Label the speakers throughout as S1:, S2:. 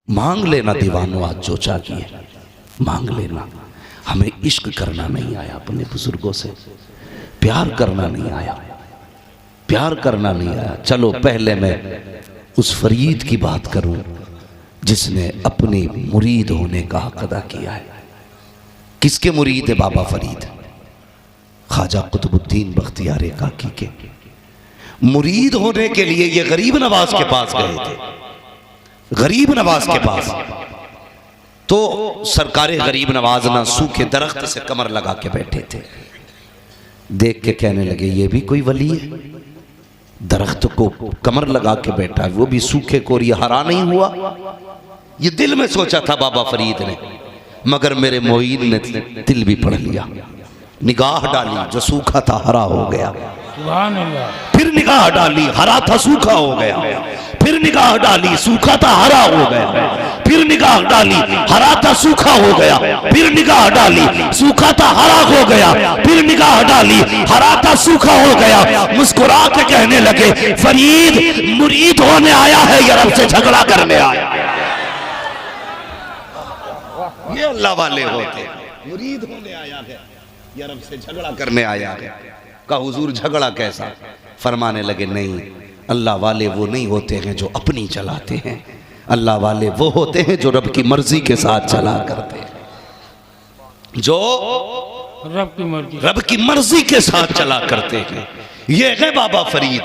S1: मांग लेना दीवानों, आज जो चाहिए मांग लेना। हमें इश्क करना नहीं आया, अपने बुजुर्गों से प्यार करना नहीं आया, प्यार करना नहीं आया। चलो पहले मैं उस फरीद की बात करूं जिसने अपनी मुरीद होने का हक अदा किया है। किसके मुरीद है बाबा फरीद? ख्वाजा कुतुबुद्दीन बख्तियार काकी के मुरीद होने के लिए ये गरीब नवाज के पास गए थे। गरीब नवाज के पास तो सरकारे गरीब नवाज ना सूखे दरख्त से कमर लगा के बैठे थे। देख के कहने लगे ये भी कोई वली है, दरख्त को कमर लगा के बैठा है, वो भी सूखे को, ये हरा नहीं हुआ। ये दिल में सोचा था बाबा फरीद ने, मगर मेरे मोईन ने दिल भी पढ़ लिया। निगाह डाली, जो सूखा था हरा हो गया। फिर निगाह डाली, हरा था सूखा हो गया। फिर निगाह डाली, सूखा था हरा हो गया। फिर निगाह डाली, हरा था सूखा हो गया। फिर निगाह डाली, सूखा था हरा हो गया। फिर निगाह डाली, हरा था सूखा हो गया। मुस्कुरा के कहने लगे फरीद मुरीद होने आया है या रब से झगड़ा करने आया? ये अल्लाह वाले होते, मुरीद होने आया है या रब से झगड़ा करने आया है। का हुजूर झगड़ा कैसा? फरमाने लगे नहीं, अल्लाह वाले वो नहीं होते हैं जो अपनी चलाते हैं, अल्लाह वाले वो होते हैं जो रब की मर्जी के साथ चला करते हैं, जो रब की मर्जी के साथ चला करते हैं। ये है बाबा फरीद।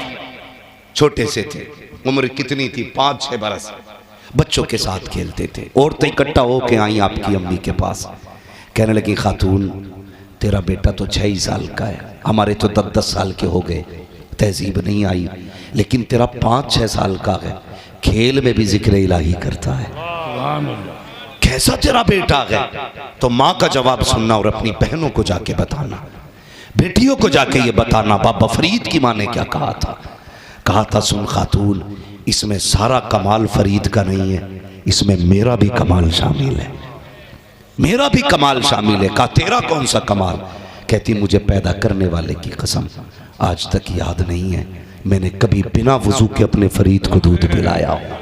S1: छोटे से थे, उम्र कितनी थी? 5-6 बरस। बच्चों के साथ खेलते थे। औरतें इकट्ठा होके आई आपकी अम्मी के पास, कहने लगी खातून तेरा बेटा तो 6 ही साल का है, हमारे तो 10-10 साल के हो गए, तहजीब नहीं आई, लेकिन तेरा 5-6 साल का है, खेल में भी जिक्र इलाही करता है, कैसा तेरा बेटा है? तो माँ का जवाब सुनना और अपनी बहनों को जाके बताना, बेटियों को जाके ये बताना बाबा फरीद की माँ ने क्या कहा था। कहा था सुन खातून, इसमें सारा कमाल फरीद का नहीं है, इसमें मेरा भी कमाल शामिल है, मेरा भी कमाल शामिल है। कहा तेरा कौन सा कमाल? कहती मुझे पैदा करने वाले की कसम आज तक याद नहीं है मैंने कभी बिना वजू के अपने फरीद को दूध पिलाया हो,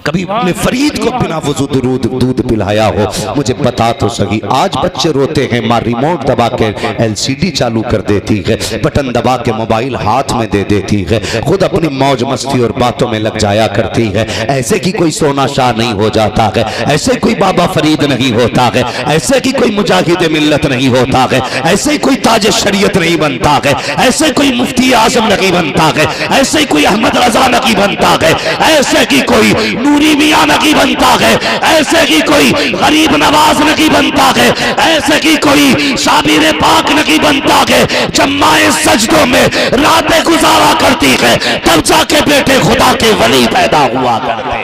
S1: कभी अपने फरीद को बिना वजू दूध पिलाया हो। मुझे बता तो सही। आज बच्चे रोते हैं, माँ रिमोट दबा के LCD चालू कर देती है, बटन दबा के मोबाइल हाथ में दे देती है, खुद अपनी मौज मस्ती और बातों में लग जाया करती है। ऐसे की कोई सोना शाह नहीं हो जाता है, ऐसे कोई बाबा फरीद नहीं होता है, ऐसे की कोई मुजाहिद मिल्लत नहीं होता है, ऐसे कोई ताज शरीयत नहीं बनता है, ऐसे कोई मुफ्ती आजम नहीं बनता है, ऐसे कोई अहमद रजा नहीं बनता है, ऐसे की कोई नूरी मियां नहीं बनता है, ऐसे की कोई गरीब नवाज नहीं बनता है, ऐसे की कोई शाबिर पाक नहीं बनता है। जब माए सजदों में रातें गुजारा करती है तब जाके बेटे खुदा के वली पैदा हुआ करते।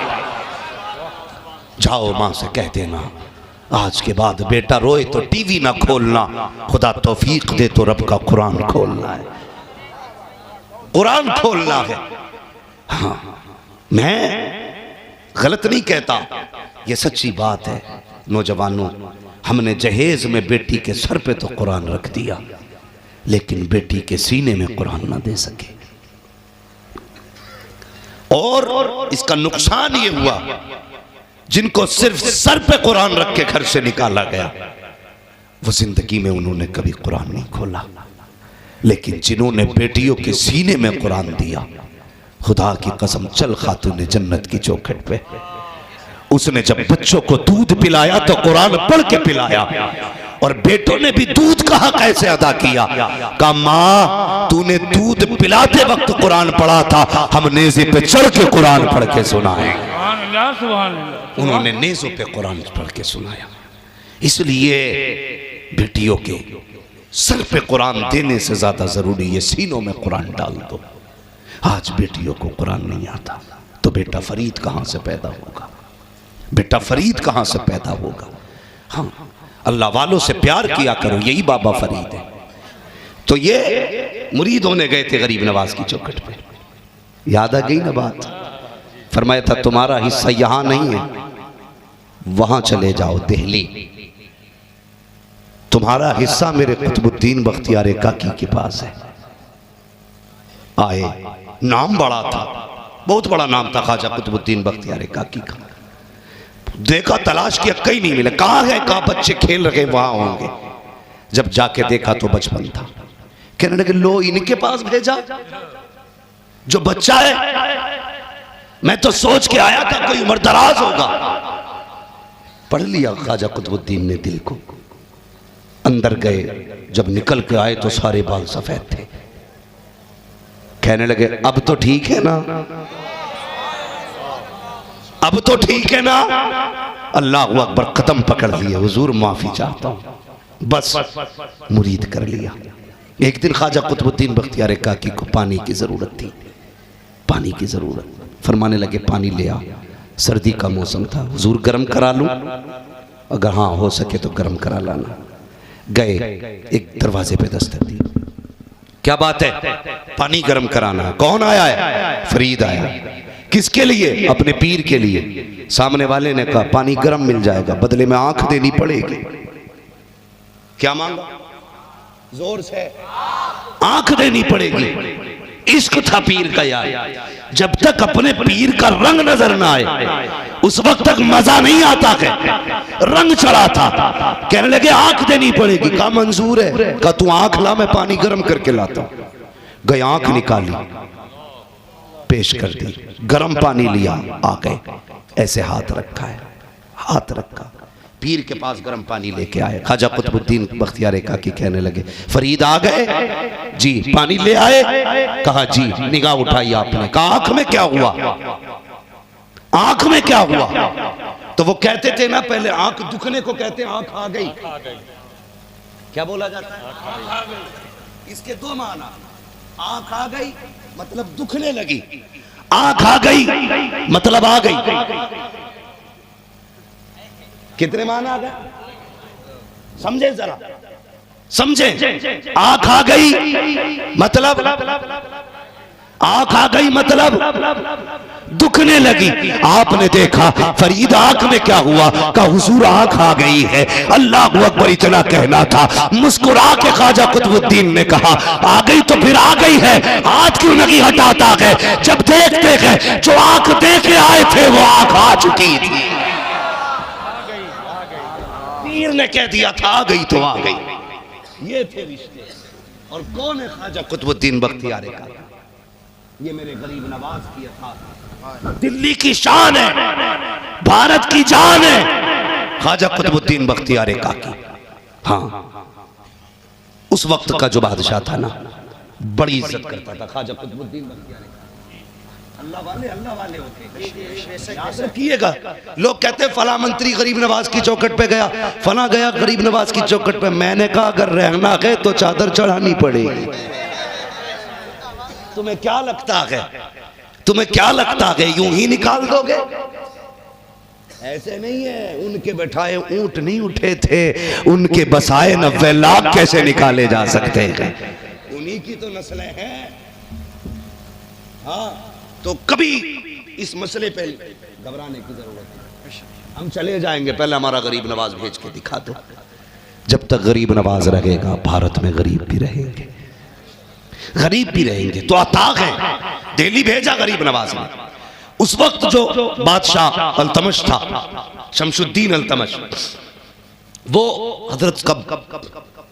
S1: जाओ मां से कह देना आज के बाद बेटा रोए तो टीवी ना खोलना, खुदा तौफीक दे तो रब का कुरान खोलना है, कुरान खोलना है। हाँ, मैं गलत नहीं कहता, ये सच्ची बात है। नौजवानों, हमने जहेज में बेटी के सर पे तो कुरान रख दिया, लेकिन बेटी के सीने में कुरान ना दे सके, और इसका नुकसान ये हुआ जिनको सिर्फ सर पे कुरान रख के घर से निकाला गया, वो जिंदगी में उन्होंने कभी कुरान नहीं खोला। लेकिन जिन्होंने बेटियों के सीने में कुरान दिया, खुदा की कसम चल खातून जन्नत की चौखट पे, उसने जब बच्चों को दूध पिलाया तो कुरान पढ़ के पिलाया, और बेटों ने भी दूध का हक कैसे अदा किया। कहा माँ तूने दूध पिलाते वक्त कुरान पढ़ा था, हम नेज़े पे चढ़ के कुरान पढ़ के सुनाए। उन्होंने नेज़ों पे कुरान पढ़ के सुनाया। इसलिए बेटियों के सर पे कुरान देने से ज्यादा जरूरी है सीनों में कुरान डाल दो। आज बेटियों को कुरान नहीं आता तो बेटा फरीद कहाँ से पैदा होगा? बेटा फरीद कहाँ से पैदा होगा? हाँ, अल्लाह वालों से प्यार किया करो, यही बाबा फरीद है। तो ये मुरीद होने गए थे गरीब नवाज की चौखट पे, याद आ गई ना बात? फरमाया था तुम्हारा हिस्सा यहां नहीं है, वहां चले जाओ दिल्ली, तुम्हारा हिस्सा मेरे कुतुबुद्दीन बख्तियार काकी के पास है। आए, नाम बड़ा था, बहुत बड़ा नाम था ख्वाजा कुतुबुद्दीन बख्तियार काकी का। देखा, तलाश किया, कहीं नहीं मिला। कहाँ है, कहाँ बच्चे खेल रहे वहां होंगे। जब जाके देखा तो बचपन था। कहने लगे लो इनके पास भेजा जो बच्चा है। मैं तो सोच के आया था कोई उम्र दराज होगा। पढ़ लिया ख्वाजा कुतुबुद्दीन ने दिल को। अंदर गए, जब निकल के आए तो सारे बाल सफेद थे। कहने लगे अब तो ठीक है ना, अब तो ठीक है ना। अल्लाह अकबर, कदम पकड़ लिए, हुजूर माफी चाहता हूं, बस मुरीद कर लिया। एक दिन ख्वाजा कुतुबुद्दीन बख्तियार काकी को पानी की जरूरत थी, पानी की जरूरत। फरमाने लगे पानी ले आ। सर्दी का मौसम था। हुजूर गर्म करा लूं? अगर हाँ हो सके तो गर्म करा लाना। गए, एक दरवाजे पे दस्तक दी। क्या बात है? पानी गर्म कराना। कौन आया है? फरीद आया। किसके लिए? अपने पीर के लिए। सामने वाले ने कहा पानी गर्म मिल जाएगा, बदले में आंख देनी पड़ेगी। क्या मांगा? जोर से, आंख देनी पड़ेगी। इश्क था पीर का यार। जब तक अपने पीर का रंग नजर ना आए उस वक्त तक मजा नहीं आता है। रंग चढ़ा था। कहने लगे आंख देनी पड़ेगी। कहा मंजूर है। कहा तू आंख ला, मैं पानी गर्म करके लाता हूं। गए, आंख निकाली, पेश कर दी, गर्म पानी लिया, आ गए। ऐसे हाथ रखा है, हाथ रखा, पीर के पास गर्म पानी लेके आए। ख्वाजा कुतुबुद्दीन बख्तियार काकी कहने लगे फरीद आ गए? जी। पानी ले आए? कहा जी। निगाह उठाई आपने। कहा आंख में क्या हुआ? आंख में क्या हुआ? तो वो कहते थे ना पहले, आंख दुखने को कहते हैं आंख आ गई। क्या बोला जाता है? इसके दो माना। आंख आ गई मतलब दुखने लगी, आंख आ गई मतलब आ गई। कितने माना आ गए? समझे जरा, समझे। आंख आ गई मतलब, आंख आ गई मतलब दुखने लगी। आपने देखा फरीद आंख में क्या हुआ? का हुजूर आंख आ गई है। अल्लाह अकबर, इतना कहना था। मुस्कुरा के ख्वाजा कुतुबुद्दीन ने कहा आ गई तो फिर आ गई है, हाथ क्यों नहीं हटाता है? जब देखते हैं जो आंख देखे आए थे वो आंख आ चुकी थी। पीर ने कह दिया था आ गई तो आ गई। ये थे रिश्ते। और कौन है ख्वाजा कुतुबुद्दीन बख्तियार काकी? ये मेरे गरीब नवाज की अता, दिल्ली की शान है, भारत की जान है ख्वाजा कुतुबुद्दीन बख्तियार काकी। हाँ, उस वक्त का जो बादशाह था ना, बड़ी इज्जत करता था ख्वाजा कुतुबुद्दीन बख्तियार काकी। अल्लाह वाले होते। याद रखिएगा, लोग कहते हैं फला मंत्री गरीब नवाज की चौखट पे गया, फला गया गरीब नवाज की चौखट पे। मैंने कहा अगर रहना है तो चादर चढ़ानी पड़ेगी। तुम्हें क्या लगता है, तुम्हें क्या लगता है यूं ही निकाल दोगे? ऐसे नहीं है। उनके बैठाए ऊंट नहीं उठे थे, उनके बसाए 90 लाख कैसे निकाले जा सकते हैं? उन्हीं की तो नस्लें हैं। हाँ, तो कभी इस मसले पे घबराने की जरूरत नहीं। हम चले जाएंगे, पहले हमारा गरीब नवाज भेज के दिखा दो। जब तक गरीब नवाज रहेगा भारत में गरीब भी रहेंगे, गरीब भी रहेंगे। तो अताक है, दिल्ली भेजा गरीब नवाज ने। उस वक्त जो बादशाह अल्तमश था, शमशुद्दीन अल्तमश, वो हजरत कब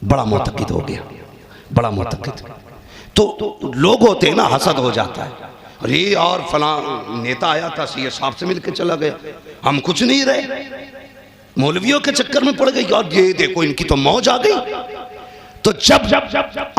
S1: बड़ा मुतक़िद हो गया, बड़ा मुतक़िद। तो लोग होते हैं ना, हसद हो जाता है। अरे यार फला नेता आया था, सीए साहब से मिलकर चला गया, हम कुछ नहीं रहे, मौलवियों के चक्कर में पड़ गए। यार ये देखो इनकी तो मौज आ गई। तो जब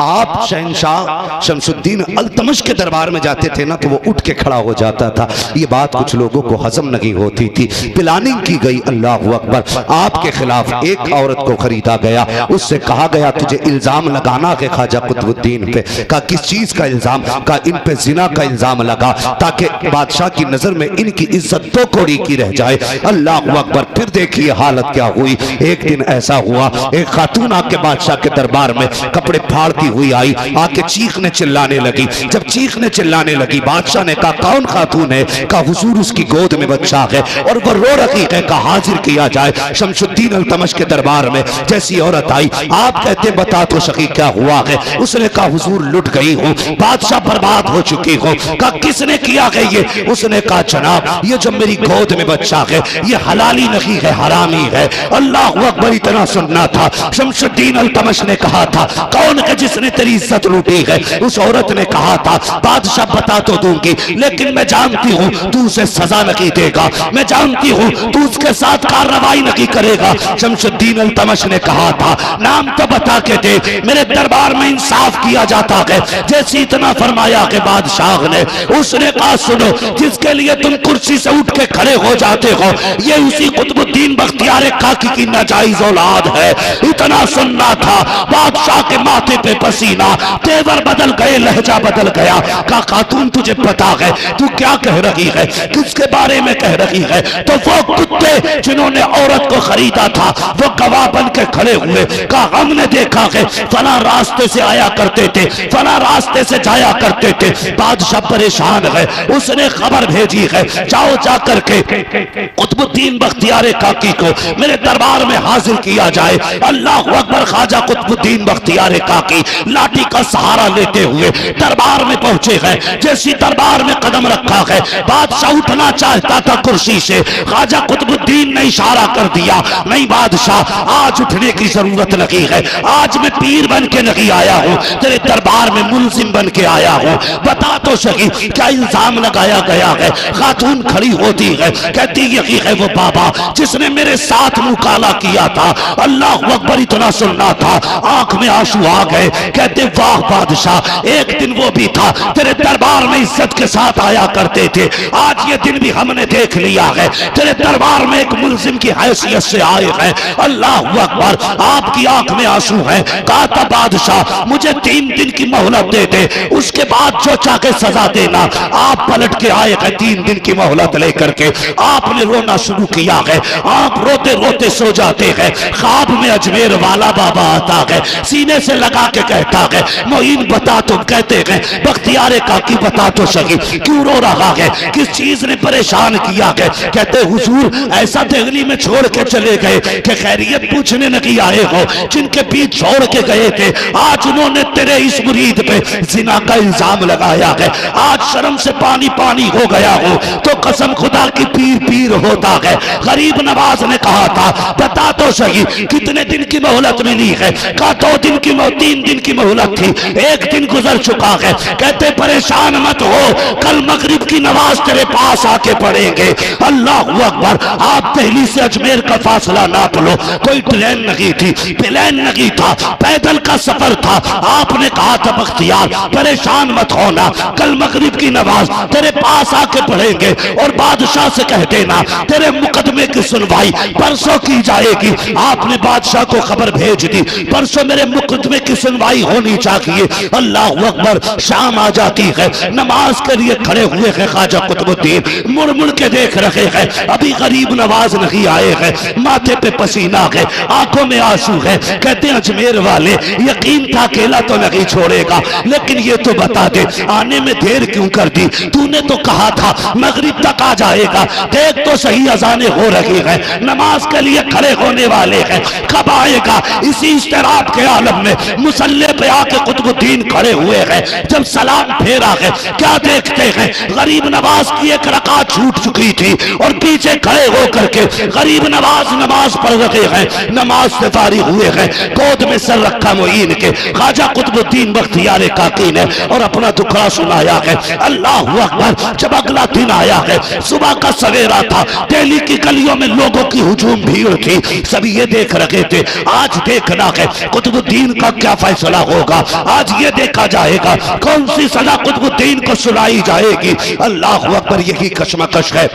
S1: आप शहंशाह शमशुद्दीन अल्तमश के दरबार में जाते थे ना, तो वो उठ के खड़ा हो जाता था। ये बात कुछ लोगों को हजम नहीं होती थी। प्लानिंग की गई, अल्लाह अकबर। आपके खिलाफ एक औरत को खरीदा गया, उससे कहा गया तुझे इल्जाम लगाना है ख्वाजा कुतुबुद्दीन पे। का किस चीज का इल्जाम? का इन पे जिना का इल्जाम लगा, ताकि बादशाह की नजर में इनकी इज्जत तो कोड़ी की रह जाए। अल्लाह अकबर। फिर देखिए हालत क्या हुई। एक दिन ऐसा हुआ, एक खातून आके बादशाह के दरबार दरबार में कपड़े फाड़ती हुई आई, आके चीखने चिल्लाने लगी। जब चीखने चिल्लाने लगी, बादशाह ने कहा कौन खातून है? कहा हुजूर उसकी गोद में बच्चा है और वो रो रही है, कहा हाजिर किया जाए। शमशुद्दीन अल्तमश के दरबार में जैसी औरत आई, आप कहते बता तो सकी क्या हुआ है? उसने कहा हुजूर लुट गई हूँ, बादशाह बर्बाद हो चुकी हूँ। कहा किसने किया है ये? उसने कहा जनाब ये जो मेरी गोद में बच्चा है ये हलाली नहीं है, हरामी है। अल्लाह अकबर इतना सुनना था। शमशुद्दीन अल्तमश ने कहा था कौन है जिसने तेरी इज्जत लूटी है? उस औरत ने कहा था बादशाह बता तो दूंगी, लेकिन मैं जानती हूँ तू उसे सजा नहीं देगा, मैं जानती हूँ तू उसके साथ कार्रवाई नहीं करेगा। शमशुद्दीन अल्तमश ने कहा था नाम तो बता के दे, मेरे दरबार में इंसाफ किया जाता है। जैसे इतना फरमाया कि बादशाह ने, उसने कहा सुनो, जिसके लिए तुम कुर्सी से उठ के खड़े हो जाते हो ये उसी कुतुबुद्दीन बख्तियार काकी की नाजायज औलाद है। इतना सुनना था। बादशाह के माथे पे पसीना, तेवर बदल गए, लहजा बदल गया। कहा खातून तुझे पता है तू क्या कह रही है, किसके बारे में कह रही है? तो वो कुत्ते जिन्होंने औरत को खरीदा था वो गवाह बन के खड़े हुए। कहा हमने देखा है फला रास्ते से आया करते थे, फला रास्ते से जाया करते थे। बादशाह परेशान है, उसने खबर भेजी है जाओ जाकर के कुतुबुद्दीन बख्तियार काकी को मेरे दरबार में हाजिर किया जाए। अल्लाह अकबर। ख्वाजा कुतुबुद्दीन बख्तियार काकी लाठी का सहारा लेते हुए दरबार में पहुंचे हैं। जैसी दरबार में कदम रखा है, बादशाह उठना चाहता था कुर्सी से, ख्वाजा कुतुबुद्दीन ने इशारा कर दिया नहीं बादशाह आज उठने की जरूरत नहीं है, आज मैं पीर बन के नहीं आया हूँ, तेरे दरबार में मुल्जिम बन के आया हूँ। बता तो सही क्या इल्जाम लगाया गया है? खातून खड़ी होती है, कहती यही है वो बाबा जिसने मेरे साथ मुकाला किया था। अल्लाह अकबर। इतना सुनना था, आंख में आंसू आ गए। कहते वाह बादशाह, एक दिन वो भी था तेरे दरबार में इज्जत के साथ आया करते थे, आज ये दिन भी हमने देख लिया है, तेरे दरबार में एक मुल्जिम की हैसियत से आए हैं। अल्लाह अकबर। आपकी आंख में आंसू है। कहा था बादशाह मुझे 3 दिन की मोहलत दे दे, उसके बाद जो चाहे सजा देना। आप पलट के आए हैं 3 दिन की मोहलत लेकर के, आपने रोना शुरू किया है। आप रोते रोते सो जाते हैं। ख्वाब में अजमेर वाला बाबा आता है, सीने से लगा के कहता है मोइन बता तो, कहते हैं बख्तियार काकी बता तो सही क्यों रो रहा है, किस चीज ने परेशान किया है? कहते हुजूर ऐसा दिल्ली में छोड़ के चले गए कि खैरियत पूछने नहीं आए हो, जिनके बीच छोड़ के गए थे आज उन्होंने तेरे इस मुरीद पे जिना का इल्जाम लगाया है। आज शर्म से पानी पानी हो गया हो तो कसम खुदा की पीर पीर होता है। गरीब नवाज ने कहा था बता तो सही कितने दिन की मोहलत मिली है? कहा 2 दिन की 3 दिन की मोहलत थी, 1 दिन गुजर चुका है। कहते परेशान मत हो, कल मगरिब की नमाज तेरे पास आके पढ़ेंगे। अल्लाह अकबर। आप दिल्ली से अजमेर का फासला नाप लो, कोई ट्रेन नहीं थी, प्लेन नहीं था, पैदल का सफर था। आपने कहा था बख्तियार परेशान मत होना, कल मगरिब की नमाज तेरे पास आके पढ़ेंगे और बादशाह से कह देना तेरे मुकदमे की सुनवाई परसों की जाएगी। आपने बादशाह को खबर भेज दी परसों मेरे मुकदमे की सुनवाई होनी चाहिए। अल्लाह अकबर। शाम आ जाती है, नमाज के लिए खड़े हुए हैं ख्वाजा कुतुबुद्दीन, मुड़ मुड़ के देख रहे हैं, अभी गरीब नवाज नहीं आए हैं, माथे पे पसीना है, आंखों में आंसू है। कहते हैं अजमेर वाले यकीन था अकेला तो नहीं छोड़ेगा, लेकिन ये तो बता दे आने में देर क्यों कर दी? तूने तो कहा था मगरिब तक आ जाएगा, देख तो सही अजाने हो रही है, नमाज के लिए खड़े होने वाले हैं, कब आएगा? इसी इस्तिराब के आलम में मुसल्ले पे आके कुतुबुद्दीन खड़े हुए हैं। जब सलाम फेरा है क्या देखते हैं गरीब नवाज की एक रकात छूट चुकी थी और पीछे खड़े होकर के गरीब नवाज नमाज पढ़ रहे हैं, नमाज से फारिग हुए हैं, गोद में सर रखा मोइन के ख्वाजा कुतुबुद्दीन बख्तियार काकी ने और अपना दुखड़ा सुनाया है। अल्लाह अकबर। जब अगला दिन आया है, सुबह का सवेरा था, दिल्ली की गलियों में लोगों की हुजूम भीड़ थी, सभी ये देख रहे थे आज देखना है कुतुबुद्दीन का क्या फैसला होगा, आज ये देखा जाएगा कौन सी सजा कुतुबुद्दीन को सुनाई जाएगी। अल्लाह अकबर। यही कशमकश है।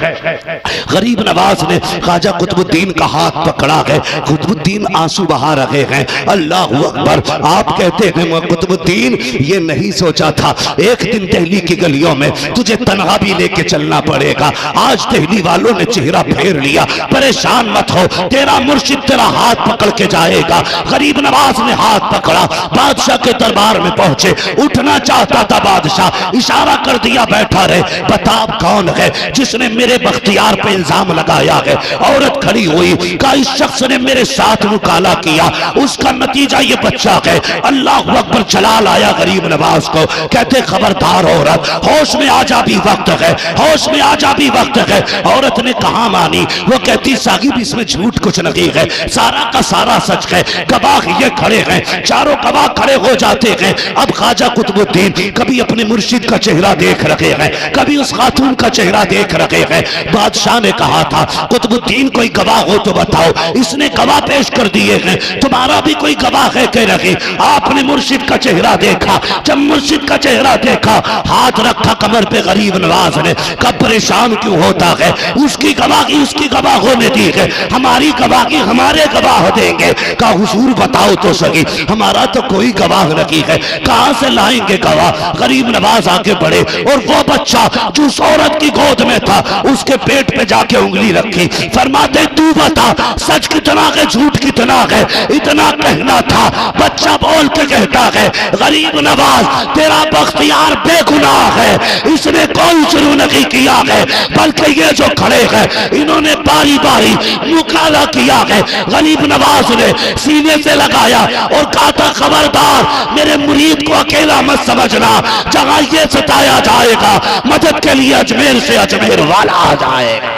S1: गरीब नवाज ने ख्वाजा कुतुबुद्दीन का हाथ पकड़ा है, कुतुबुद्दीन आंसू बहा रहे हैं। अल्लाह अकबर। आप कहते हैं कुतुबुद्दीन ये नहीं सोचा था एक दिन दिल्ली की गलियों में तुझे तनहा भी लेके चलना पड़ेगा, आज दिल्ली वालों ने चेहरा फेर लिया, परेशान मत हो, तेरा मुर्शिद तेरा हाथ पकड़ के जाएगा। गरीब नवाज आपने हाथ पकड़ा, बादशाह के दरबार में पहुंचे। उठना चाहता था बादशाह, इशारा कर दिया बैठा रहे। बता कौन है जिसने मेरे बख्तियार पे इल्जाम लगाया है। औरत खड़ी हुई, कहा इस शख्स ने मेरे साथ मुकाला किया, उसका नतीजा ये बच्चा है। अल्लाह अकबर, जलाल आया गरीब नवाज को। कहते खबरदार औरत, होश में आ जा भी वक्त है, होश में आ जा भी वक्त है। औरत ने कहा मानी। वो कहती साहिब इसमें झूठ कुछ नहीं है, सारा का सारा सच है। गवाह ये खड़े हैं, चारों गवाह खड़े हो जाते हैं। अब ख्वाजा कुतुबुद्दीन कभी अपने मुर्शिद का चेहरा देख रहे हैं, कभी उस खातून का चेहरा देख रहे हैं। बादशाह ने कहा था कुतुबुद्दीन कोई गवाह हो तो बताओ। इसने गवाह पेश कर दिए हैं, तुम्हारा भी कोई गवाह है कह रहे। आपने मुर्शिद का चेहरा देखा, जब मुर्शिद का चेहरा देखा, हाथ रखा कमर पे गरीब नवाज ने। कब परेशान क्यों होता है, उसकी गवाही उसकी गवाह होने दी है, हमारी गवाही हमारे गवाह देंगे। कहा हुजूर बताओ तो सही, हमारा तो कोई गवाह नहीं है, कहां से लाएंगे गवाह। गरीब नवाज आगे बढ़े और वो बच्चा जो उस औरत की गोद में था उसके पेट पे जाके उंगली रखी। फरमाते तू बता सच कितना है झूठ कितना है। इतना कहना था, बच्चा बोल के कहता है गरीब नवाज तेरा बख्तियार बेगुनाह है, इसने कोई जुर्म नहीं किया है, बल्कि ये जो खड़े हैं इन्होंने बारी बारी मुकाला किया है। गरीब नवाज ने सीने से लगाया और कहा था खबरदार मेरे मुरीद को अकेला मत समझना, जहां ये सताया जाएगा मदद के लिए अजमेर से अजमेर वाला आ जाएगा।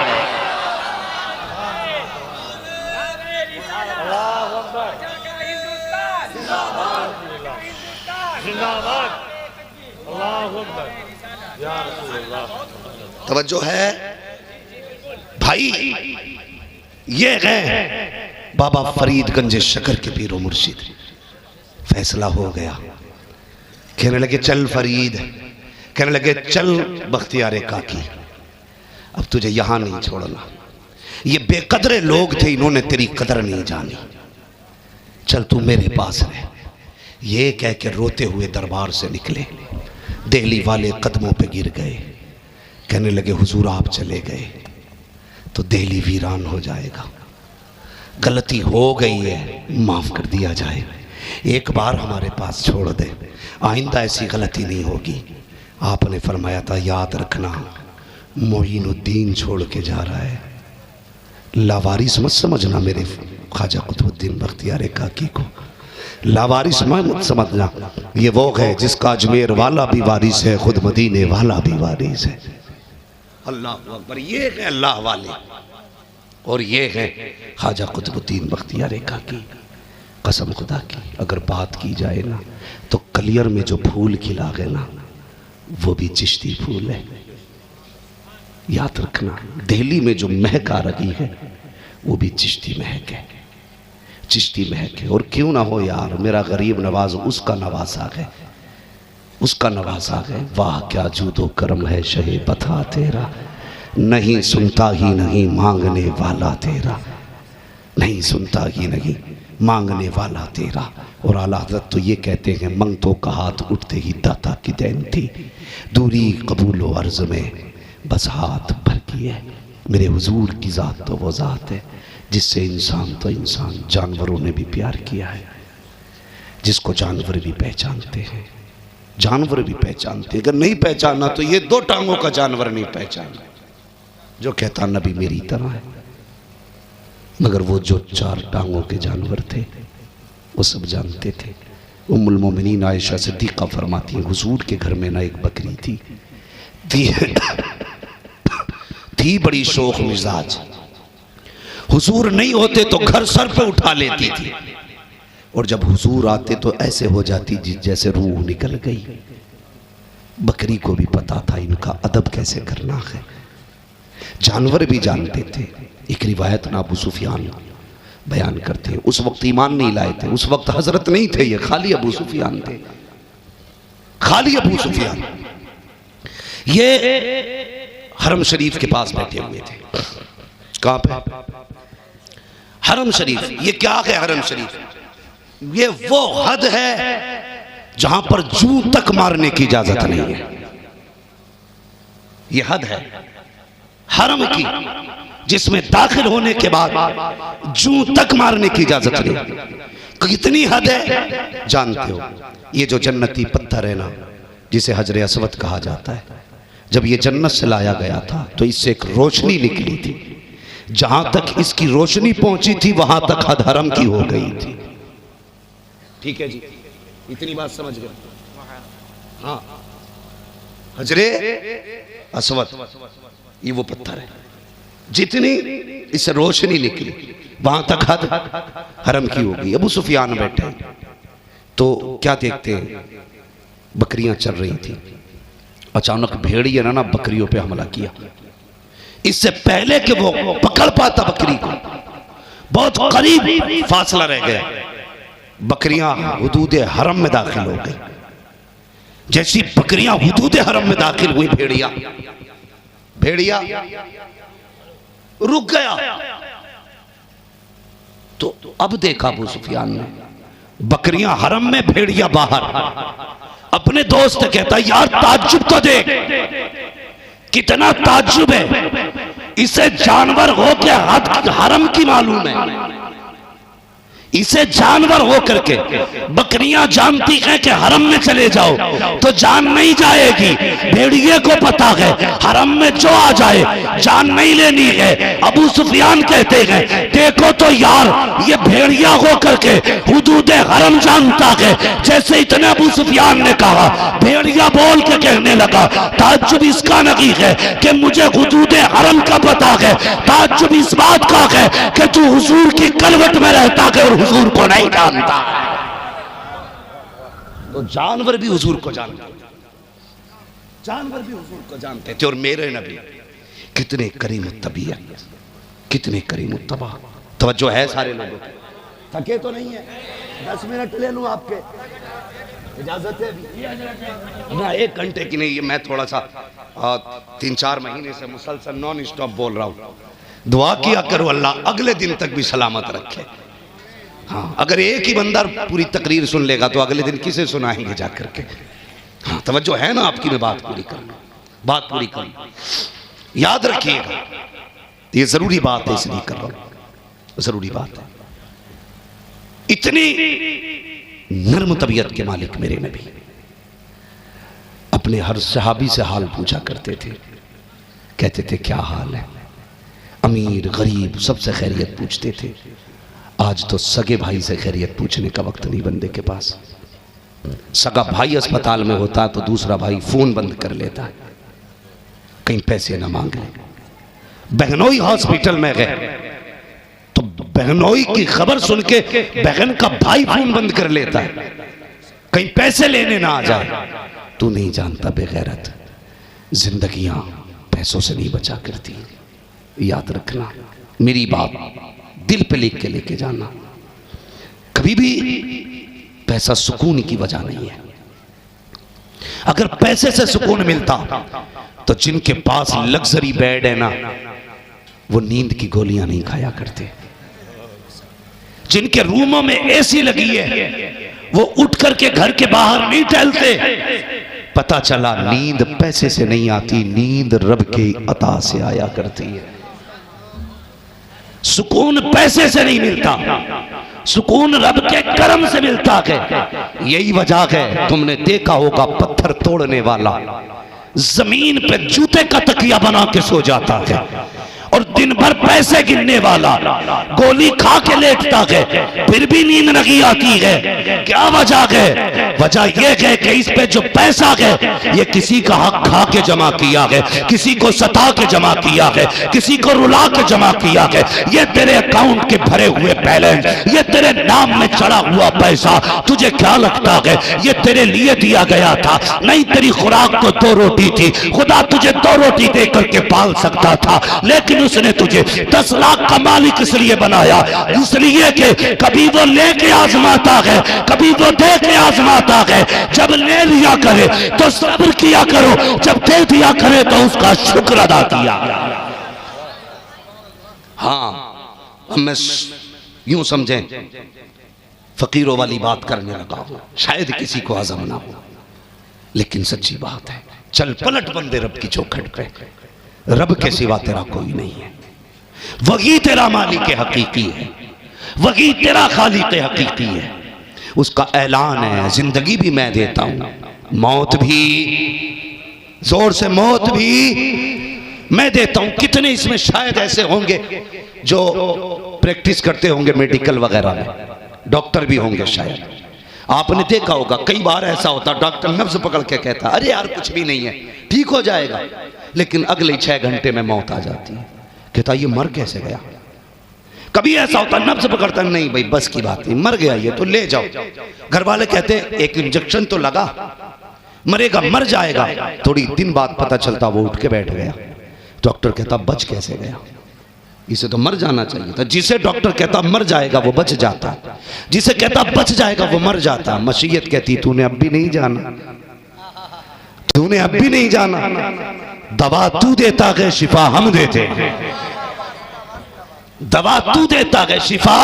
S1: तवज्जो है भाई, ये है बाबा फरीदगंज शकर के पीरो मुर्शिद। फैसला हो गया, कहने लगे चल फरीद, कहने लगे चल बख्तियार काकी, अब तुझे यहां नहीं छोड़ना। ये बेकदरे लोग थे, इन्होंने तेरी कदर नहीं जानी, चल तू मेरे पास रह। ये कह के रोते हुए दरबार से निकले। दिल्ली वाले कदमों पे गिर गए, कहने लगे हुजूर आप चले गए तो दिल्ली वीरान हो जाएगा, गलती हो गई है माफ कर दिया जाए, एक बार हमारे पास छोड़ दे, आइंदा ऐसी गलती नहीं होगी। आपने फरमाया था याद रखना मोइनुद्दीन छोड़ के जा रहा है, लावारिस मत समझना मेरे ख्वाजा कुतुबुद्दीन बख्तियार काकी को, लावारिस मत समझना, ये वो है जिसका अजमेर वाला भी वारिस है, खुद मदीने वाला भी वारिस है। अल्लाह अकबर, ये है अल्लाह वाले और ये है ख्वाजा कुतुबुद्दीन बख्तियार काकी। कसम खुदा की अगर बात की जाए ना तो कलियर में जो फूल खिला गए ना वो भी चिश्ती फूल है, याद रखना। दिल्ली में जो महक आ रही है वो भी चिश्ती महक है, चिश्ती महक है। और क्यों ना हो यार, मेरा गरीब नवाज उसका नवासा है, उसका नवासा है। वाह क्या जूदो करम है शहे बता तेरा, नहीं सुनता ही नहीं मांगने वाला तेरा, नहीं सुनता ही नहीं मांगने वाला तेरा। और आला हज़रत तो ये कहते हैं मंगतों का हाथ उठते ही दाता की देन थी, दूरी कबूल व अर्ज़ में बस हाथ भर की है। मेरे हुजूर की ज़ात तो वो ज़ात है जिससे इंसान तो इंसान जानवरों ने भी प्यार किया है, जिसको जानवर भी पहचानते हैं, जानवर भी पहचानते हैं। अगर नहीं पहचाना तो ये दो टांगों का जानवर नहीं पहचाना, जो कहता नबी मेरी तरह है, मगर वो जो चार टांगों के जानवर थे वो सब जानते थे। उम्मुल मोमिनीन आयशा सिद्दीक़ा फरमाती हैं हुजूर के घर में ना एक बकरी थी बड़ी शौक मिजाज, हुजूर नहीं होते तो घर सर पे उठा लेती थी, और जब हुजूर आते तो ऐसे हो जाती जैसे रूह निकल गई। बकरी को भी पता था इनका अदब कैसे करना है, जानवर भी जानते थे। एक रिवायत ना अबू सुफियान बयान करते हैं, उस वक्त ईमान नहीं लाए थे, उस वक्त हजरत नहीं थे, ये खाली अबू सुफियान थे, खाली अबू सुफियान। ये हरम शरीफ के पास बैठे हुए थे। कहां पे? हरम शरीफ। ये क्या है हरम शरीफ? ये वो हद है जहां पर जू तक मारने की इजाजत नहीं है। ये हद है हरम की जिसमें दाखिल होने के बाद जूं तक मारने की इजाजत नहीं। कितनी हद है जानते हो? ये जो जन्नती पत्थर है ना, जिसे हजरे अस्वद कहा जाता है, जब ये जन्नत से लाया गया था तो इससे एक रोशनी निकली थी। जहां तक इसकी रोशनी पहुंची थी वहां तक हद हरम की हो गई थी। ठीक है जी, इतनी बात समझ गए? हाँ, हजरे अस्वद ये वो पत्थर है, जितनी इससे रोशनी निकली वहां तक हद हरम की हो गई। अबू सुफियान बैठे तो क्या देखते हैं, बकरियां चल रही थी। अचानक भेड़िया ने ना बकरियों पे हमला किया। इससे पहले कि वो पकड़ पाता बकरी को, बहुत करीब फासला रह गया, बकरियां हुदूद हरम में दाखिल हो गई। जैसी बकरियां हुदूद हरम में दाखिल हुई, भेड़िया रुक गया। तो अब देखा अबू सुफियान ने, बकरियां हरम में, भेड़िया बाहर। अपने दोस्त कहता, यार ताज्जुब तो देख, कितना ताज्जुब है, इसे जानवर हो के हरम की मालूम है। इसे जानवर हो करके, बकरियां जानती हैं कि हरम में चले जाओ तो जान नहीं जाएगी, भेड़िए को पता है हरम में जो आ जाए जान नहीं लेनी है। अबू सुफियान कहते हैं, देखो तो यार, ये भेड़िया हो करके हुदूद हरम जानता है। जैसे इतने अबू सुफियान ने कहा, भेड़िया बोल के कहने लगा, ताज्जुब इसका नहीं है कि मुझे हुदूद हरम का पता है, ताज्जुब इस बात का है कि तू हुजूर की कलवट में रहता है और हुजूर को नहीं जानता। तो जानवर भी हुजूर को जानते, जानवर भी हुजूर को जानते थे। और मेरे नबी कितने करीम तबीयत, कितने करीम तबा। तवज्जो है सारे लोगों की? थके तो नहीं है? 10 मिनट ले लूं आपके, इजाजत है ना? 1 घंटे की नहीं है, मैं थोड़ा सा 3-4 महीने से मुसलसल नॉन स्टॉप बोल रहा हूं। दुआ किया करो अल्लाह अगले दिन तक भी सलामत रखे। हाँ, अगर एक ही बंदा पूरी तकरीर सुन लेगा तो अगले दिन किसे सुनाएंगे जाकर के? हाँ, तवज्जो है ना आपकी? मैं बात पूरी करूँ, बात पूरी करूँ, याद रखिएगा, ये जरूरी बात है, इसलिए कर रहा हूँ, जरूरी बात है। इतनी नर्म तबीयत के मालिक मेरे नबी अपने हर सहाबी से हाल पूछा करते थे। कहते थे क्या हाल है? अमीर गरीब सबसे खैरियत पूछते थे। आज तो सगे भाई से खैरियत पूछने का वक्त नहीं बंदे के पास। सगा भाई अस्पताल में होता तो दूसरा भाई फोन बंद कर लेता है, कहीं पैसे ना मांग ले। बहनोई हॉस्पिटल में गए तो बहनोई की खबर सुन के बहन का भाई फोन बंद कर लेता है, कहीं पैसे लेने ना आ जाए। तू नहीं जानता बेगैरत, जिंदगियां पैसों से नहीं बचा करती। याद रखना, मेरी बात दिल पे लिख के लेके जाना। कभी भी पैसा सुकून की वजह नहीं है। अगर पैसे से सुकून मिलता तो जिनके पास लग्जरी बेड है ना, वो नींद की गोलियां नहीं खाया करते। जिनके रूमों में एसी लगी है वो उठ करके घर के बाहर नहीं टहलते। पता चला नींद पैसे से नहीं आती, नींद रब के अता से आया करती है। सुकून पैसे से नहीं मिलता, सुकून रब के करम से मिलता है। यही वजह है तुमने देखा होगा पत्थर तोड़ने वाला जमीन पे जूते का तकिया बना के सो जाता है, और दिन भर पैसे गिनने वाला गोली खा के लेटता है, फिर भी नींद नहीं आती है। क्या वजह है? वजह यह है कि इस पे जो पैसा है ये किसी का हक खा के जमा किया है, किसी को सता के जमा किया है, किसी को रुला के जमा किया है। ये तेरे अकाउंट के भरे हुए बैलेंस, ये तेरे नाम में चढ़ा हुआ पैसा, तुझे क्या लगता है ये तेरे लिए दिया गया था? नहीं, तेरी खुराक तो 2 रोटी थी, खुदा तुझे 2 रोटी दे करके पाल सकता था, लेकिन उसने तुझे 10 लाख का मालिक इसलिए बनाया, इसलिए कि कभी वो लेके आजमाता है, कभी वो दे के आजमाता है। जब ले लिया करे तो सब्र किया करो, जब दे दिया करे तो उसका शुक्र अदा किया। हाँ, मैं यूं समझें फकीरों वाली बात करने लगा हूं, शायद किसी को हजम ना हो, लेकिन सच्ची बात है। चल पलट बंदे रब की चौखट पे, रब के सिवा तेरा कोई नहीं है। वही तेरा मालिक हकीकी है, वही तेरा खालिक हकीकी है। उसका ऐलान है, जिंदगी भी मैं देता हूं, मौत भी, जोर से मौत भी मैं देता हूं। कितने इसमें शायद ऐसे होंगे जो प्रैक्टिस करते होंगे मेडिकल वगैरह में, डॉक्टर भी होंगे शायद। आपने देखा होगा कई बार ऐसा होता, डॉक्टर नब्ज पकड़ के कहता अरे यार कुछ भी नहीं है, ठीक हो जाएगा, लेकिन अगले 6 घंटे में मौत आ जाती है। कहता ये मर कैसे गया। कभी ऐसा होता नब्ज पकड़ता, नहीं भाई बस की बात नहीं, मर गया ये तो ले जाओ। घर वाले कहते एक इंजेक्शन तो लगा, मरेगा, मर जाएगा। थोड़ी दिन बाद पता चलता वो उठ के बैठ गया। डॉक्टर कहता बच कैसे गया, इसे तो मर जाना चाहिए था। जिसे डॉक्टर कहता मर जाएगा वो बच जाता, जिसे कहता बच जाएगा वो मर जाता। मशीयत कहती तूने अब भी नहीं जाना, तूने अब भी नहीं जाना, दवा तू देता है शिफा हम देते हैं, दवा तू देता है शिफा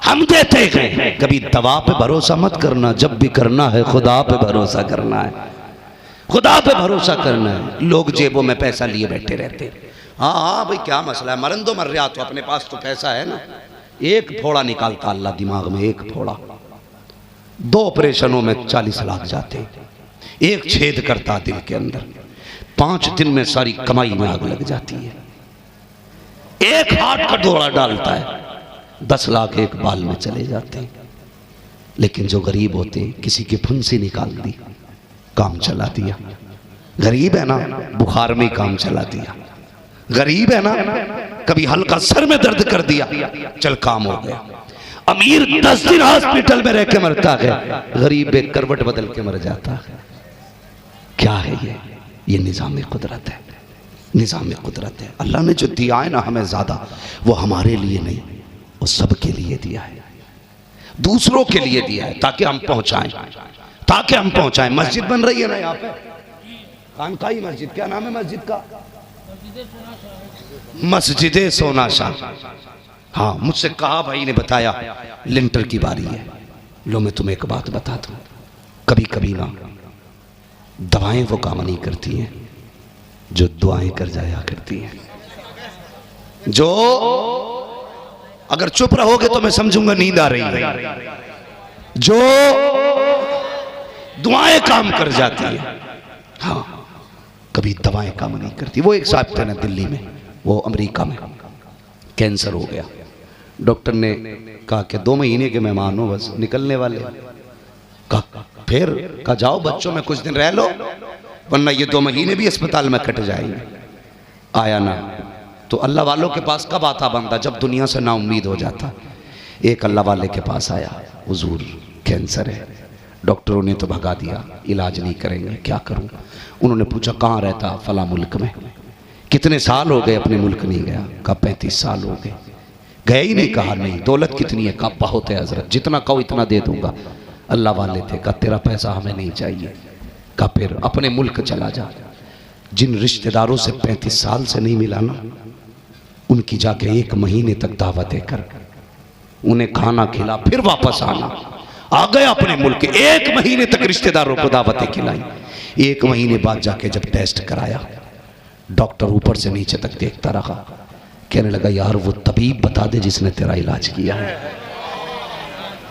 S1: हम देते हैं। कभी दवा पे भरोसा मत करना, जब भी करना है खुदा पे भरोसा करना है, खुदा पे भरोसा करना है। लोग जेबों में पैसा लिए बैठे रहते, हाँ हाँ भाई क्या मसला है, मरन दो, मर रहा तो अपने पास तो पैसा है ना। एक फोड़ा निकालता अल्लाह दिमाग में, एक फोड़ा, 2 ऑपरेशनों में 40 लाख जाते, एक छेद करता दिल के अंदर, 5 दिन में सारी कमाई में आग लग जाती है। एक हाथ का डोरा डालता है, 10 लाख एक बाल में चले जाते हैं। लेकिन जो गरीब होते किसी की फुंसी निकाल दी, काम चला दिया। गरीब है ना, बुखार में काम चला दिया। गरीब है ना, कभी हल्का सर में दर्द कर दिया, चल काम हो गया। अमीर 10 दिन हॉस्पिटल में रह के मरता है, गरीब एक करवट बदल के मर जाता है। क्या है ये निजाम कुदरत है, निजाम कुदरत है। अल्लाह ने जो दिया है ना हमें ज्यादा, वो हमारे लिए नहीं, वो सबके लिए दिया है, दूसरों के लिए दिया है, ताकि हम पहुंचाएं, ताकि हम पहुंचाएं। मस्जिद बन रही है ना यहाँ पे, खानकाई मस्जिद, क्या नाम है मस्जिद का? मस्जिद सोना शाह। हाँ, मुझसे कहा, भाई ने बताया लिंटर की बारी है। लो मैं तुम्हें एक बात बता दूं, कभी कभी ना दवाएं वो काम नहीं करती हैं जो दुआएं कर जाया करती हैं। जो अगर चुप रहोगे तो मैं समझूंगा नींद आ रही है, जो दुआएं काम कर जाती है, हाँ कभी दवाएं काम नहीं करती। वो एक साहब थे ना दिल्ली में, वो अमेरिका में, कैंसर हो गया। डॉक्टर ने कहा कि 2 महीने के मेहमान हो, बस निकलने वाले। कहा फिर, कहा जाओ बच्चों में कुछ दिन रह लो, वरना ये 2 महीने भी अस्पताल में कट जाएंगे। आया ना, तो अल्लाह वालों के पास कब आता बंदा, जब दुनिया से ना उम्मीद हो जाता। एक अल्लाह वाले के पास आया, हुजूर कैंसर है, डॉक्टरों ने तो भगा दिया, इलाज नहीं करेंगे, क्या करूं। उन्होंने पूछा कहाँ रहता, फला मुल्क में। कितने साल हो गए अपने मुल्क नहीं गया? कहा 35 साल हो गए। गए ही नहीं? कहा नहीं। दौलत कितनी है? कहा बहुत है हजरत, जितना कहो इतना दे दूंगा। अल्लाह वाले थे, कहा तेरा पैसा हमें नहीं चाहिए। कहा फिर अपने मुल्क चला जा, जिन रिश्तेदारों से 35 साल से नहीं मिला ना, उनकी जाके 1 महीने तक दावत देकर उन्हें खाना खिला, फिर वापस आना। आ गया अपने मुल्क, 1 महीने तक रिश्तेदारों को दावतें खिलाई। 1 महीने बाद जाके जब टेस्ट कराया, डॉक्टर ऊपर से नीचे तक देखता रहा, कहने लगा यार वो तबीब बता दे जिसने तेरा इलाज किया है,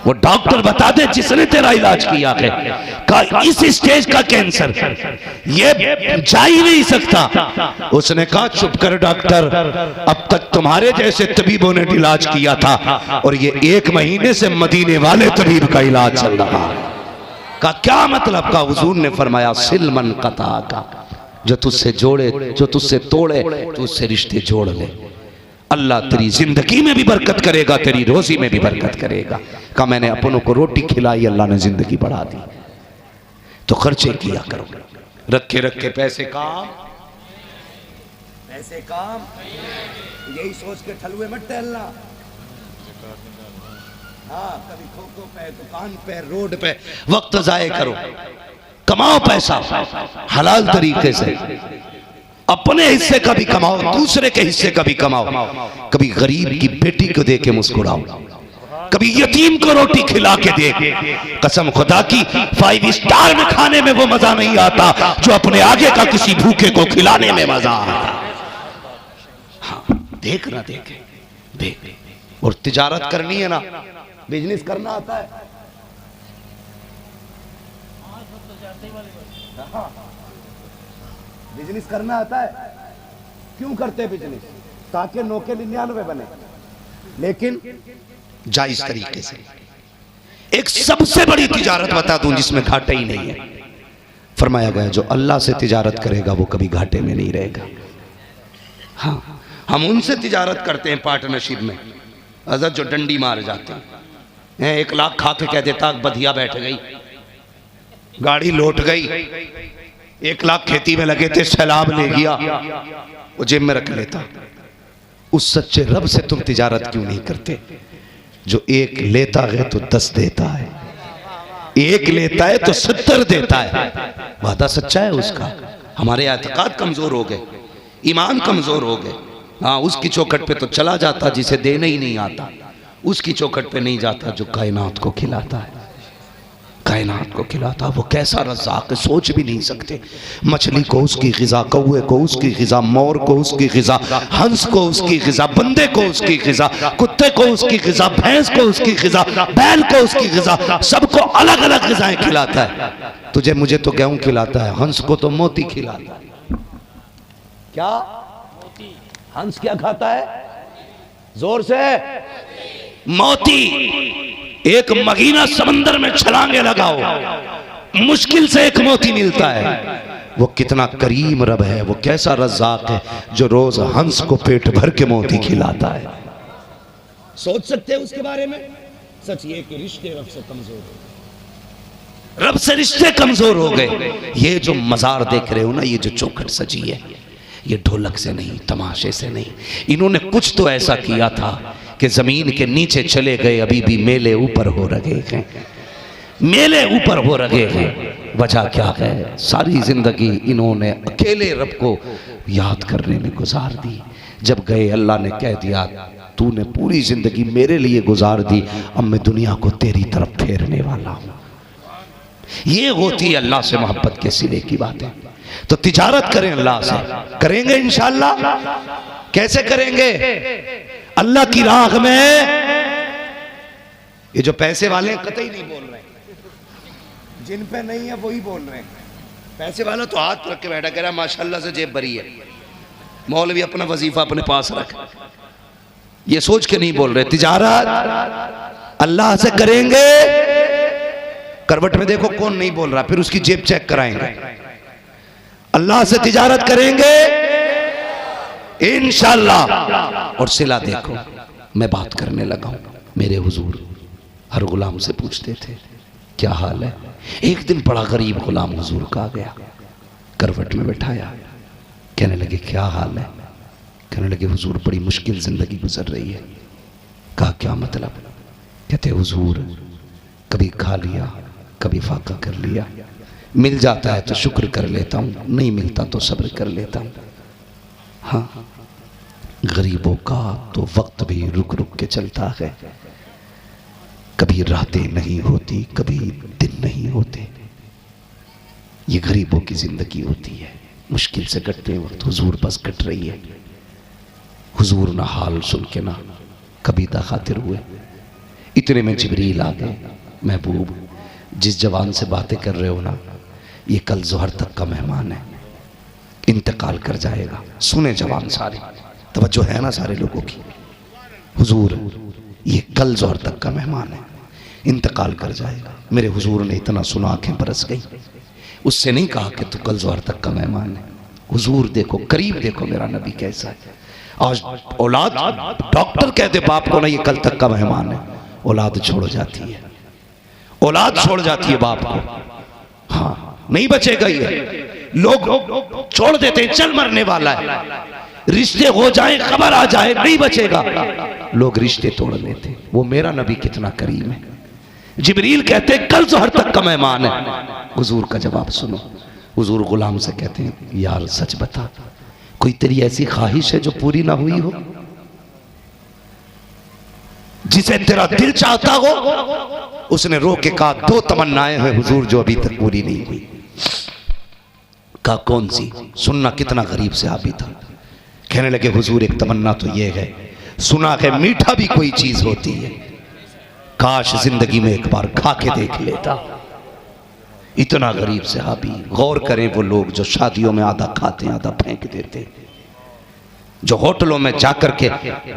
S1: वो डॉक्टर बता दे जिसने तेरा इलाज किया है। कहा इस स्टेज का कैंसर ये जा ही नहीं सकता। उसने कहा चुप कर डॉक्टर, अब तक तुम्हारे जैसे तबीबों ने इलाज किया था, और ये 1 महीने से मदीने वाले तबीब का इलाज चल रहा है। का क्या मतलब? का हुजूर ने फरमाया सिलमन कता का, जो तुझसे जोड़े, जो तुझसे तोड़े, तो उससे रिश्ते जोड़ ले। अल्लाह तेरी जिंदगी में भी बरकत करेगा, तेरी रोजी में भी बरकत करेगा। का मैंने अपनों को रोटी खिलाई, अल्लाह ने जिंदगी बढ़ा दी। तो खर्चे किया करो, रखे रखे पैसे काम, पैसे काम, यही सोच के ठलुए मत टहलना। हाँ, कभी खोखो पे, दुकान पे, रोड पे वक्त जाए करो, कमाओ पैसा हलाल तरीके से, अपने हिस्से का भी कमाओ, दूसरे के हिस्से का भी कमाओ। कभी गरीब की बेटी को दे के मुस्कुराओ, कभी यतीम को रोटी खिला के दे। कसम खुदा की 5 स्टार में खाने में वो मजा नहीं आता जो अपने आगे का किसी भूखे को खिलाने में मजा आता। हाँ, देख ना देखे, देख। और तिजारत करनी है ना, बिजनेस करना आता है, बिजनेस करना आता है। क्यों करते बिजनेस? ताकि 9 के 99 बने, लेकिन जायज तरीके से। एक सबसे बड़ी तिजारत बता दूं जिसमें घाटा ही नहीं है। फरमाया गया जो अल्लाह से तिजारत करेगा वो कभी घाटे में नहीं रहेगा। हाँ, हम उनसे तिजारत करते हैं पार्टनरशिप में, हजरत जो डंडी मार जाते हैं। 1 लाख खा के कह देता बधिया बैठ गई, गाड़ी लौट गई, 1 लाख खेती में लगे थे, सैलाब ले गया, वो जेब में रख लेता। उस सच्चे रब से तुम तिजारत क्यों नहीं करते जो 1 लेता है तो 10 देता है, 1 लेता है तो 70 देता है। वादा सच्चा है उसका। हमारे एतकाद कमजोर हो गए, ईमान कमजोर हो गए। हाँ, उसकी चौखट पे तो चला जाता जिसे देने ही नहीं आता, उसकी चौखट पे नहीं जाता जो कायनात को खिलाता है, कायनात को खिलाता। वो कैसा रज़ाक है, सोच भी नहीं सकते। मछली को उसकी ग़िज़ा, कौवे को उसकी ग़िज़ा, मोर को उसकी ग़िज़ा, हंस को उसकी ग़िज़ा, बंदे को उसकी ग़िज़ा, कुत्ते को उसकी ग़िज़ा, भैंस को उसकी ग़िज़ा, बैल को उसकी ग़िज़ा, सबको अलग अलग ग़िज़ाएं खिलाता है। तुझे मुझे तो गेहूं खिलाता है, हंस को तो मोती खिलाता है। क्या हंस क्या खाता है? जोर से, मोती। एक मगीना समंदर में छलांगे लगाओ, मुश्किल से एक मोती मिलता है। वो कितना करीम रब है, वो कैसा रज़ाक है जो रोज हंस को पेट भर के मोती खिलाता है। सोच सकते हैं उसके बारे में? सच ये कि रिश्ते रब से कमजोर हो गए, रब से रिश्ते कमजोर हो गए। ये जो मजार देख रहे हो ना, ये जो चौखट सजी है, ये ढोलक से नहीं, तमाशे से नहीं। इन्होंने कुछ तो ऐसा किया था कि जमीन के नीचे चले गए, अभी भी मेले ऊपर हो रहे हैं, मेले ऊपर हो रहे हैं। वजह क्या है? सारी जिंदगी इन्होंने अकेले रब को याद करने में गुजार दी। जब गए अल्लाह ने कह दिया तूने पूरी जिंदगी मेरे लिए गुजार दी, अब मैं दुनिया को तेरी तरफ फेरने वाला हूं। ये होती है अल्लाह से मोहब्बत के सिले की बातें। तो तिजारत करें अल्लाह से, करेंगे इंशाअल्लाह। कैसे करेंगे? अल्लाह की राह में। ये जो पैसे वाले हैं कतई नहीं बोल रहे, जिन पे नहीं है वही बोल रहे हैं। पैसे वाला तो हाथ रख के बैठा कह रहा माशाल्लाह से जेब भरी है, मौलवी अपना वजीफा अपने पास रख, ये सोच के नहीं बोल रहे। तिजारत अल्लाह से करेंगे। करवट में देखो कौन नहीं बोल रहा, फिर उसकी जेब चेक कराएंगे। अल्लाह से तिजारत करेंगे इंशाअल्लाह। और सिला देखो, मैं बात करने लगा हूं, मेरे हुजूर हर गुलाम से पूछते थे क्या हाल है। एक दिन बड़ा गरीब गुलाम हुजूर का आ गया, करवट में बैठाया, कहने लगे क्या हाल है। कहने लगे हुजूर बड़ी मुश्किल जिंदगी गुजर रही है। कहा क्या मतलब? कहते हुजूर कभी खा लिया, कभी फाका कर लिया, मिल जाता है तो शुक्र कर लेता हूँ, नहीं मिलता तो सब्र कर लेता हूँ। हाँ, गरीबों का तो वक्त भी रुक रुक के चलता है, कभी रातें नहीं होती, कभी दिन नहीं होते। ये गरीबों की जिंदगी होती है, मुश्किल से कटते वक्त हुजूर बस कट रही है। हुजूर ना हाल सुन के ना कभी खातिर हुए। इतने में जिब्रील आ गए, महबूब जिस जवान से बातें कर रहे हो ना, ये कल जोहर तक का मेहमान है, इंतकाल कर जाएगा। सुने जवान सारे, तवज्जो है ना सारे लोगों की। हुजूर ये कल जोहर तक का मेहमान है, इंतकाल कर जाएगा। मेरे हुजूर ने इतना सुना आंखें बरस गई। उससे नहीं कहा कि तू कल जोहर तक का मेहमान है। हुजूर देखो, करीब देखो मेरा नबी कैसा है। आज औलाद डॉक्टर कहते बाप को ना ये कल तक का मेहमान है, औलाद छोड़ जाती है, औलाद छोड़ जाती है बाप को। हाँ, नहीं बचेगा ये। लोग छोड़ देते हैं, चल मरने वाला है, रिश्ते हो जाए खबर आ जाए नहीं बचेगा, लोग रिश्ते तोड़ लेते। वो मेरा नबी कितना करीम है। जिब्रील कहते कल जोहर तक का मेहमान है। हुजूर का जवाब सुनो। हुजूर गुलाम से कहते हैं यार सच बता, कोई तेरी ऐसी ख्वाहिश है जो पूरी ना हुई हो, जिसे तेरा दिल चाहता हो? उसने रो के कहा 2 तमन्नाएं हैं हुजूर जो अभी तक पूरी नहीं हुई। कहा कौन सी? सुनना, कितना गरीब से आबी था। कहने लगे हुजूर एक तमन्ना तो ये है, सुना है मीठा भी कोई चीज होती है, काश जिंदगी में एक बार खा के देख लेता। इतना गरीब सहाबी, गौर करें वो लोग जो शादियों में आधा खाते हैं आधा फेंक देते हैं, जो होटलों में जाकर के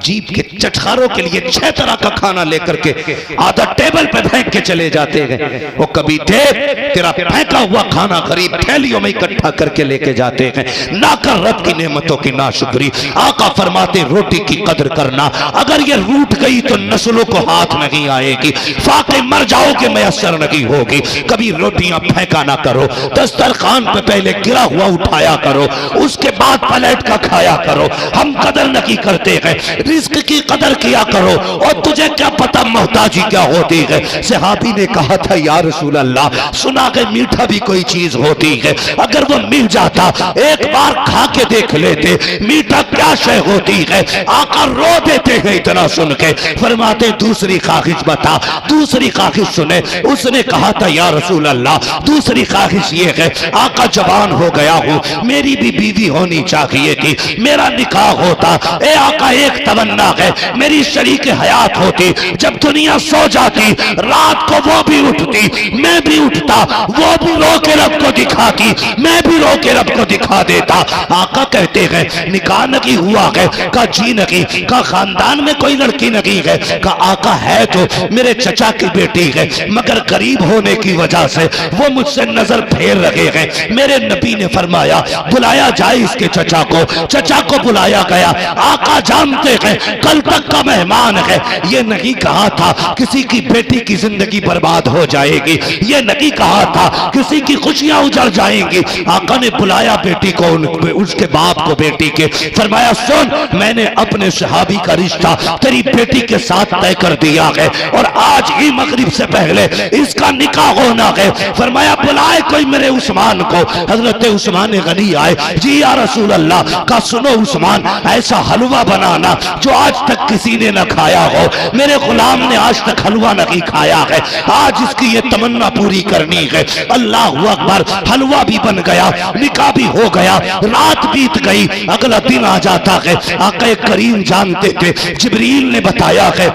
S1: जीप के चटखारों के लिए 6 तरह का खाना लेकर के आधा टेबल पे फेंक के चले जाते हैं। वो कभी देख तेरा फेंका हुआ खाना गरीब थैलियों में इकट्ठा करके लेके जाते हैं। ना कर रब की नेमतों की नाशुक्री। आका फरमाते रोटी की कदर करना, अगर ये रूठ गई तो नस्लों को हाथ नहीं आएगी, फाके मर जाओगे मैसर नहीं होगी। कभी रोटियां फेंका ना करो, दस्तरखान पे पहले गिरा हुआ उठाया करो, उसके बाद प्लेट का खाया करो। हम कदर नहीं करते हैं, रिस्क की कदर किया करो। और तुझे क्या पता मोहताजी क्या होती है। सहाबी ने कहा था या रसूल अल्लाह, सुना के मीठा भी कोई चीज होती है, अगर वो मिल जाता एक बार खा के देख लेते मीठा क्या शय होती है। आका रो देते हैं इतना सुन के, फरमाते दूसरी ख्वाहिश बता। दूसरी ख्वाहिश सुने, उसने कहा था या रसूल अल्लाह दूसरी ख्वाहिश ये है, आका जवान हो गया हूं, मेरी भी बीवी होनी चाहिए थी, मेरा निकाह होता। ए आका एक तमन्ना है, मेरी शरीक हयात होती, जब दुनिया सो जाती रात को वो भी उठती, मैं भी उठता, वो भी रो के रब को दिखाती, मैं भी रो के रब को दिखा देता। आका कहते हैं निकाह नहीं हुआ है, का जी नहीं, का खानदान में कोई लड़की नहीं है, का आका है तो मेरे चचा की बेटी है, मगर गरीब होने की वजह से वो मुझसे नजर फेर रहे हैं। मेरे नबी ने फरमाया बुलाया जाए इसके चचा को। चचा को बुलाया गया। आका जानते हैं कल तक का मेहमान है, ये नहीं कहा था किसी की बेटी की जिंदगी बर्बाद हो जाएगी, ये नहीं कहा था किसी की खुशियां उजड़ जाएंगी। आका ने बुलाया बेटी को, उसके बाप को बेटी के, फरमाया सुन मैंने अपने सहाबी का रिश्ता तेरी बेटी के साथ तय कर दिया है और आज ही मगरिब से पहले इसका निकाह होना है। फरमाया बुलाए कोई मेरे उस्मान को। हजरत उस्मान गनी आए, जी या रसूल अल्लाह, का सुनो उस्मान ऐसा हलवा बनाना जो आज तक किसी ने न खाया हो, मेरे गुलाम ने आज तक हलवा नहीं खाया है, आज इसकी ये तमन्ना पूरी करनी है। अल्लाह अकबर, हलवा भी बन गया, निकाह भी हो गया, रात बीत गई, अगला दिन आ जाता है। आका करीम जानते थे, जिब्रील ने बताया है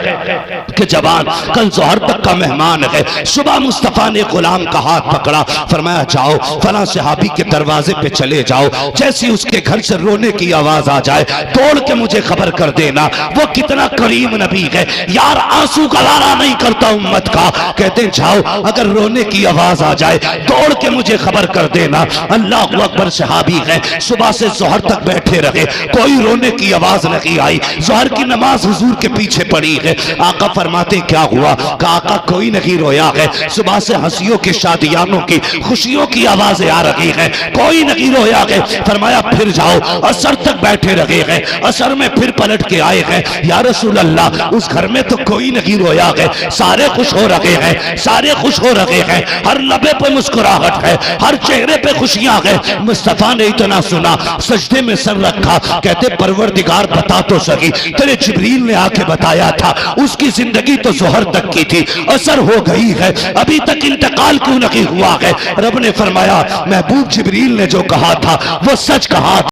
S1: कि जवान कल जोहर तक का मेहमान है। सुबह मुस्तफा ने गुलाम का हाथ पकड़ा, फरमाया जाओ फला सहाबी के दरवाजे पे चले जाओ, जैसी उसके घर से रोने की आवाज आ जाए तोड़ के मुझे खबर कर देना। वो कितना करीम नबी है यार, आंसू गवारा नहीं करता उम्मत का। कहते जाओ अगर रोने की आवाज आ जाए तोड़ के मुझे खबर कर देना। अल्लाह अकबर, सहाबी है, सुबह से जोहर तक बैठे रहे, कोई रोने की आवाज नहीं आई। जोहर की नमाज हुजूर के पीछे पड़ी है। आका फरमाते क्या हुआ? आका कोई नहीं रोया है, सुबह से हंसियों की शादियानों की खुशियों की आवाजें आ रही है, कोई नहीं रोया है। फरमाया फिर जाओ, असर तक बैठे रहे हैं, असर में फिर पलट के आए हैं, या रसूल अल्लाह उस घर में तो कोई नहीं रोया है, सारे खुश हो रहे हैं, सारे खुश हो रहे हैं, हर लबे पे मुस्कुराहट है, हर चेहरे पे खुशियां है। मुस्तफा ने इतना सुना, सजदे में सर रखा, कहते परवरदिगार बता तो सही, तेरे जिब्रील ने आके बताया था उसकी जिंदगी तो जोहर तक की थी, असर हो गई है, अभी तक इंतकाल क्यों नहीं हुआ है? रब ने फरमाया महबूब जिब्रील ने जो कहा था वो सच कहा था।